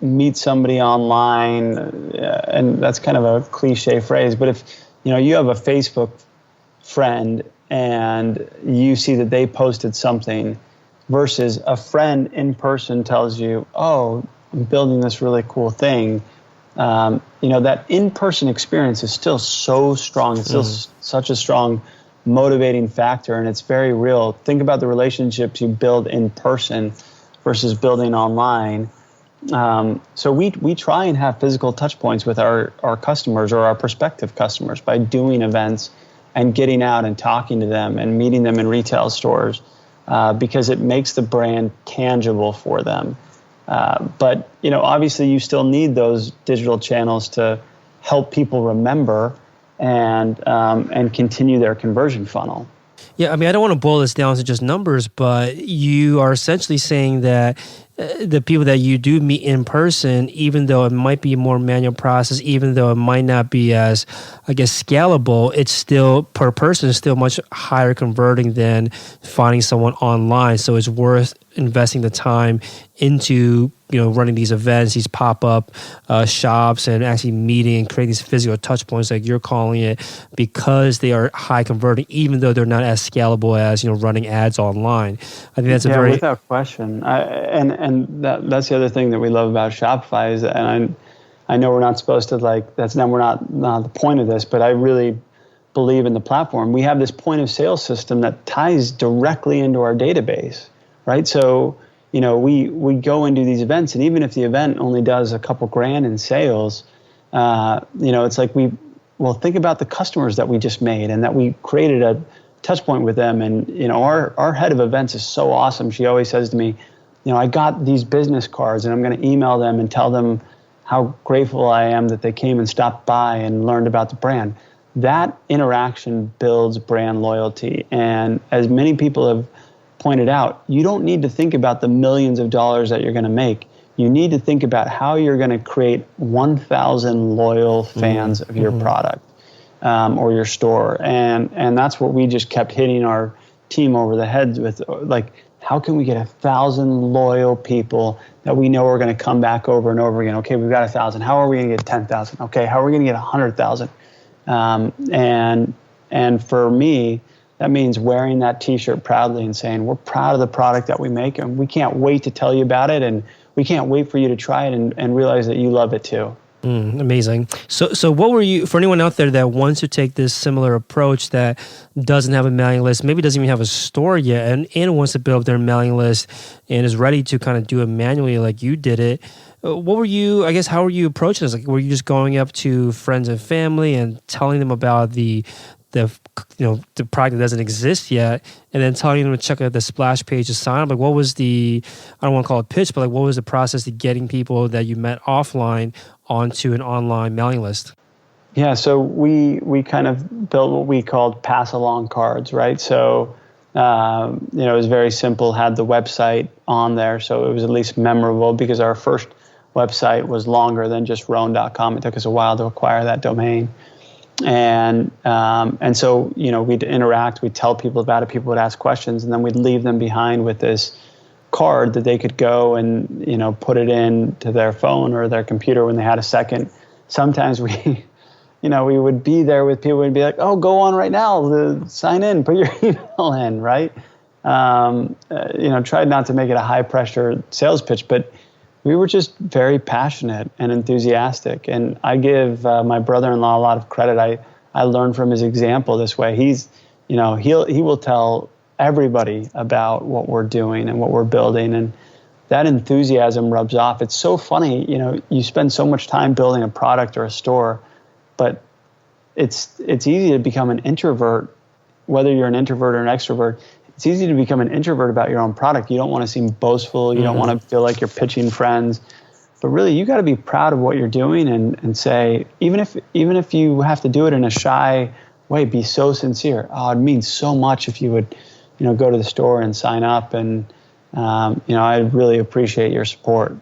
meet somebody online, and that's kind of a cliche phrase, but if you have a Facebook friend and you see that they posted something versus a friend in person tells you, "Oh, I'm building this really cool thing." That in-person experience is still so strong. It's still such a strong motivating factor, and it's very real. Think about the relationships you build in person versus building online. So we try and have physical touch points with our customers or our prospective customers by doing events and getting out and talking to them and meeting them in retail stores because it makes the brand tangible for them. But obviously you still need those digital channels to help people remember and continue their conversion funnel. Yeah, I mean, I don't want to boil this down to just numbers, but you are essentially saying that the people that you do meet in person, even though it might be a more manual process, even though it might not be as, I guess, scalable, it's still, per person, is still much higher converting than finding someone online. So it's worth investing the time into running these events, these pop-up shops, and actually meeting and creating these physical touch points like you're calling it, because they are high converting, even though they're not as scalable as running ads online. I think that's without question. And that's the other thing that we love about Shopify is, and I know we're not supposed to we're not the point of this, but I really believe in the platform. We have this point of sale system that ties directly into our database, right? So we go and do these events, and even if the event only does a couple grand in sales, it's like think about the customers that we just made and that we created a touch point with them. And, our head of events is so awesome. She always says to me, I got these business cards and I'm going to email them and tell them how grateful I am that they came and stopped by and learned about the brand. That interaction builds brand loyalty. And as many people have pointed out, you don't need to think about the millions of dollars that you're going to make. You need to think about how you're going to create 1,000 loyal fans of your product or your store. And that's what we just kept hitting our team over the heads with. How can we get 1,000 loyal people that we know are going to come back over and over again? Okay, we've got 1,000. How are we going to get 10,000? Okay, how are we going to get 100,000? And for me, that means wearing that T-shirt proudly and saying, we're proud of the product that we make, and we can't wait to tell you about it, and we can't wait for you to try it and realize that you love it too. Amazing. So what were you, for anyone out there that wants to take this similar approach that doesn't have a mailing list, maybe doesn't even have a store yet, and wants to build their mailing list and is ready to kind of do it manually like you did it, what were you, I guess, how were you approaching this? Were you just going up to friends and family and telling them about the product that doesn't exist yet, and then telling them to check out the splash page to sign up? What was the, I don't want to call it pitch, but what was the process to getting people that you met offline onto an online mailing list? Yeah, so we kind of built what we called pass along cards, right? So it was very simple, had the website on there, so it was at least memorable, because our first website was longer than just roan.com. It took us a while to acquire that domain. And so, we'd interact, we'd tell people about it, people would ask questions, and then we'd leave them behind with this card that they could go and, put it into their phone or their computer when they had a second. Sometimes we would be there with people and be like, oh, go on right now, sign in, put your email in, right? Tried not to make it a high pressure sales pitch, but we were just very passionate and enthusiastic. And I give my brother-in-law a lot of credit. I learned from his example this way. He will tell everybody about what we're doing and what we're building, and that enthusiasm rubs off. It's so funny, you spend so much time building a product or a store, but it's easy to become an introvert, whether you're an introvert or an extrovert. It's easy to become an introvert about your own product. You don't want to seem boastful. You don't want to feel like you're pitching friends. But really, you got to be proud of what you're doing and say, even if you have to do it in a shy way, be so sincere. Oh, it means so much if you would, go to the store and sign up. And, I really appreciate your support.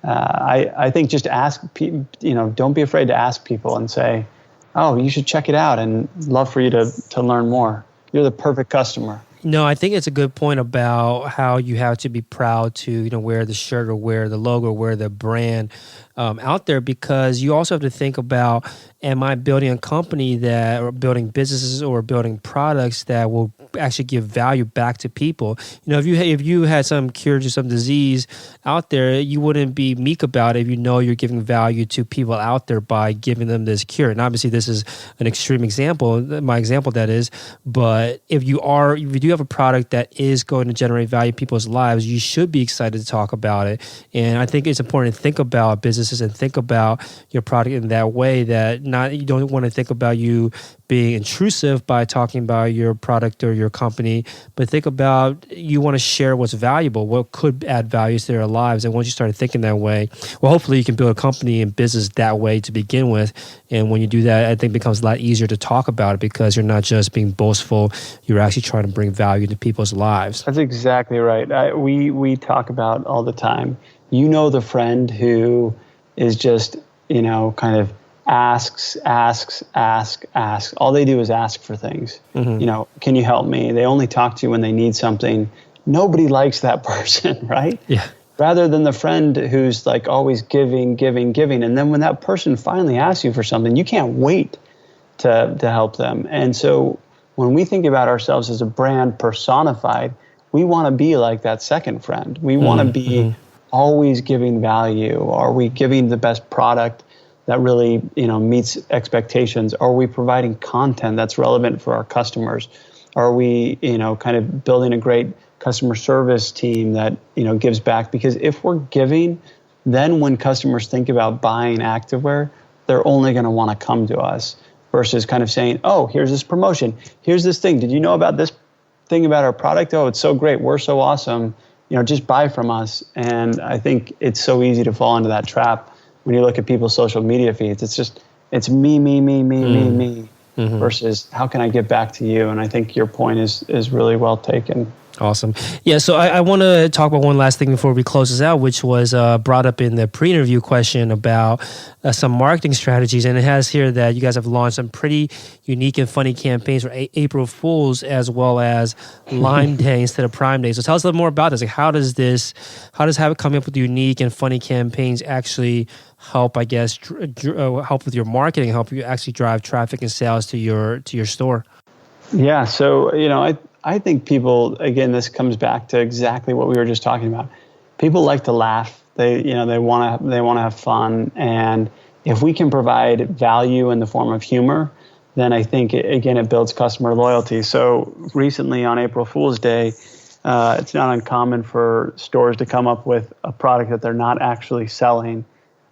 I think just ask people, don't be afraid to ask people and say, oh, you should check it out and love for you to learn more. You're the perfect customer. No, I think it's a good point about how you have to be proud to, wear the shirt or wear the logo or wear the brand out there, because you also have to think about, am I building a company or building businesses or building products that will actually give value back to people? If you had some cure to some disease out there, you wouldn't be meek about it if you're giving value to people out there by giving them this cure. And obviously this is an extreme example, my example that is, but if you do have a product that is going to generate value in people's lives, you should be excited to talk about it. And I think it's important to think about businesses and think about your product in that way, that you don't want to think about you being intrusive by talking about your product or your company, but think about you want to share what's valuable, what could add value to their lives. And once you start thinking that way, well, hopefully you can build a company and business that way to begin with. And when you do that, I think it becomes a lot easier to talk about it, because you're not just being boastful, you're actually trying to bring value to people's lives. That's exactly right. We talk about all the time. The friend who is just, kind of asks. All they do is ask for things. Can you help me? They only talk to you when they need something. Nobody likes that person, right? Yeah. Rather than the friend who's like always giving. And then when that person finally asks you for something, you can't wait to help them. And so when we think about ourselves as a brand personified, we want to be like that second friend. We want to be always giving value. Are we giving the best product that really, meets expectations? Are we providing content that's relevant for our customers? Are we, kind of building a great customer service team that, gives back? Because if we're giving, then when customers think about buying activewear, they're only going to want to come to us, versus kind of saying, oh, here's this promotion. Here's this thing. Did you know about this thing about our product? Oh, it's so great. We're so awesome. Just buy from us. And I think it's so easy to fall into that trap when you look at people's social media feeds. It's me, versus how can I give back to you? And I think your point is really well taken. Awesome. Yeah, so I want to talk about one last thing before we close this out, which was brought up in the pre-interview question about some marketing strategies. And it has here that you guys have launched some pretty unique and funny campaigns for April Fools, as well as Lime Day instead of Prime Day. So tell us a little more about this. Like, how does having coming up with unique and funny campaigns actually help, I guess, help with your marketing, help you actually drive traffic and sales to your store? Yeah, so, I think people, again, this comes back to exactly what we were just talking about. People like to laugh. They want to have fun. And if we can provide value in the form of humor, then I think, it builds customer loyalty. So recently on April Fool's Day, it's not uncommon for stores to come up with a product that they're not actually selling.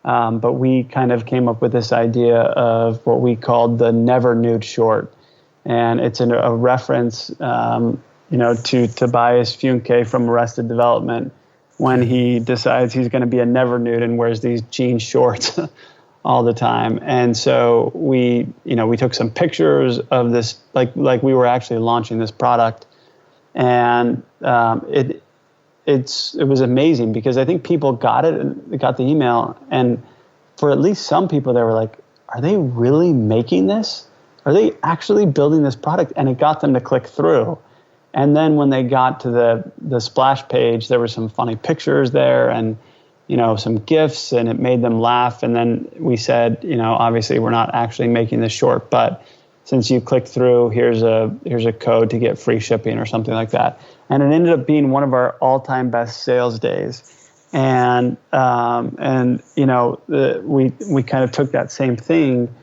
But we kind of came up with this idea of what we called the Never Nude short. And it's a reference, to Tobias Funke from Arrested Development, when he decides he's going to be a never nude and wears these jean shorts all the time. And so we took some pictures of this, like we were actually launching this product, and it was amazing, because I think people got it and they got the email, and for at least some people, they were like, "Are they really making this? Are they actually building this product?" And it got them to click through. And then when they got to the splash page, there were some funny pictures there and, some GIFs, and it made them laugh. And then we said, obviously we're not actually making this short, but since you clicked through, here's a code to get free shipping or something like that. And it ended up being one of our all-time best sales days. And you know, we kind of took that same thing.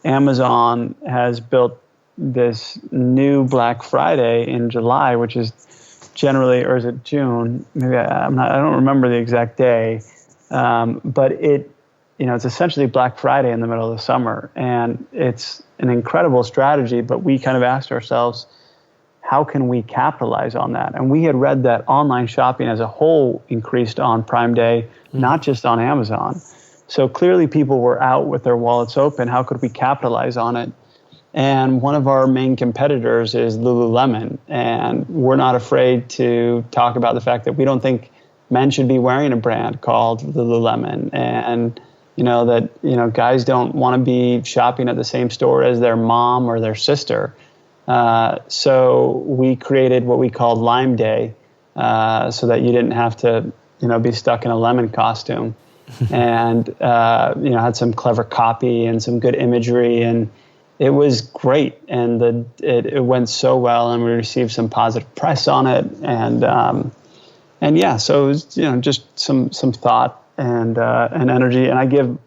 Amazon has built this new Black Friday in July, which is generally, or is it June? Maybe I don't remember the exact day, but it's essentially Black Friday in the middle of the summer, and it's an incredible strategy. But we kind of asked ourselves, how can we capitalize on that? And we had read that online shopping as a whole increased on Prime Day, not just on Amazon. So clearly people were out with their wallets open. How could we capitalize on it? And one of our main competitors is Lululemon. And we're not afraid to talk about the fact that we don't think men should be wearing a brand called Lululemon. And, guys don't want to be shopping at the same store as their mom or their sister. So we created what we called Lime Day, so that you didn't have to, be stuck in a lemon costume, and had some clever copy and some good imagery, and it was great. And it went so well, and we received some positive press on it, and yeah, so it was just some thought and energy, and I give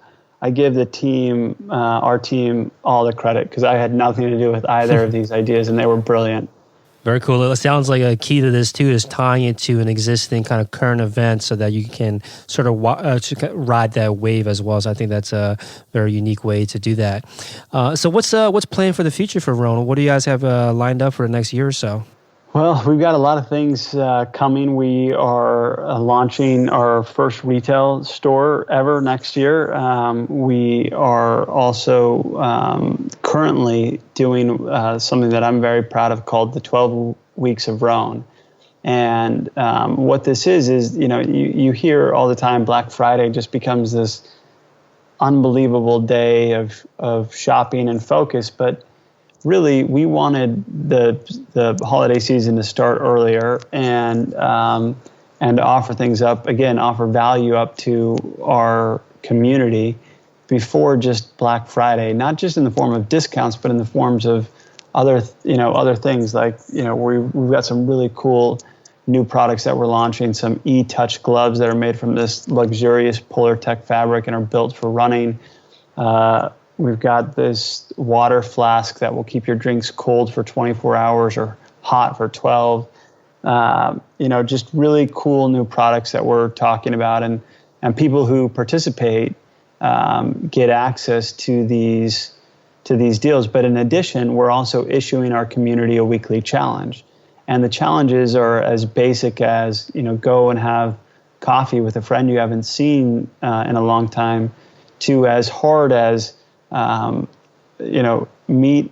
the team, our team, all the credit, because I had nothing to do with either of these ideas, and they were brilliant. Very cool. It sounds like a key to this too is tying it to an existing kind of current event so that you can sort of ride that wave as well. So I think that's a very unique way to do that. So what's planned for the future for Rhone? What do you guys have lined up for the next year or so? Well, we've got a lot of things coming. We are launching our first retail store ever next year. We are also currently doing something that I'm very proud of called the 12 Weeks of Rhone. And what this is you hear all the time Black Friday just becomes this unbelievable day of shopping and focus, but really, we wanted the holiday season to start earlier and offer things up, again, offer value up to our community before just Black Friday, not just in the form of discounts, but in the forms of other things. Like, we've got some really cool new products that we're launching, some e-touch gloves that are made from this luxurious Polar Tech fabric and are built for running. We've got this water flask that will keep your drinks cold for 24 hours or hot for 12. Just really cool new products that we're talking about. And people who participate get access to these deals. But in addition, we're also issuing our community a weekly challenge. And the challenges are as basic as, go and have coffee with a friend you haven't seen in a long time, to as hard as go and meet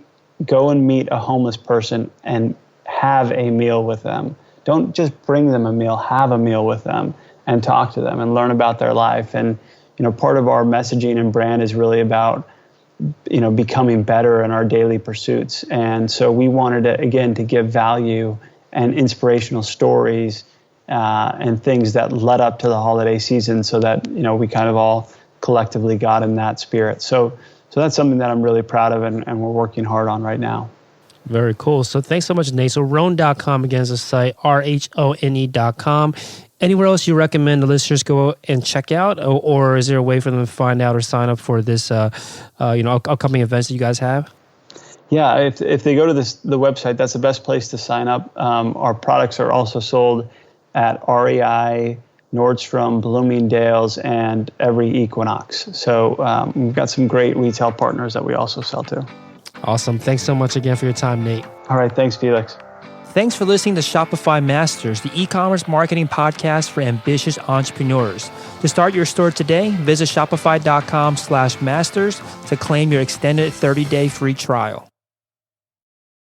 a homeless person and have a meal with them. Don't just bring them a meal, have a meal with them and talk to them and learn about their life. And, part of our messaging and brand is really about, becoming better in our daily pursuits. And so we wanted to give value and inspirational stories, and things that led up to the holiday season so that, we kind of all collectively got in that spirit. So that's something that I'm really proud of and we're working hard on right now. Very cool. So thanks so much, Nate. So Rhone.com again is the site, RHONE.com. Anywhere else you recommend the listeners go and check out, or is there a way for them to find out or sign up for this, upcoming events that you guys have? Yeah, if they go to the website, that's the best place to sign up. Our products are also sold at REI, Nordstrom, Bloomingdale's, and every Equinox. So we've got some great retail partners that we also sell to. Awesome. Thanks so much again for your time, Nate. All right. Thanks, Felix. Thanks for listening to Shopify Masters, the e-commerce marketing podcast for ambitious entrepreneurs. To start your store today, visit shopify.com/masters to claim your extended 30-day free trial.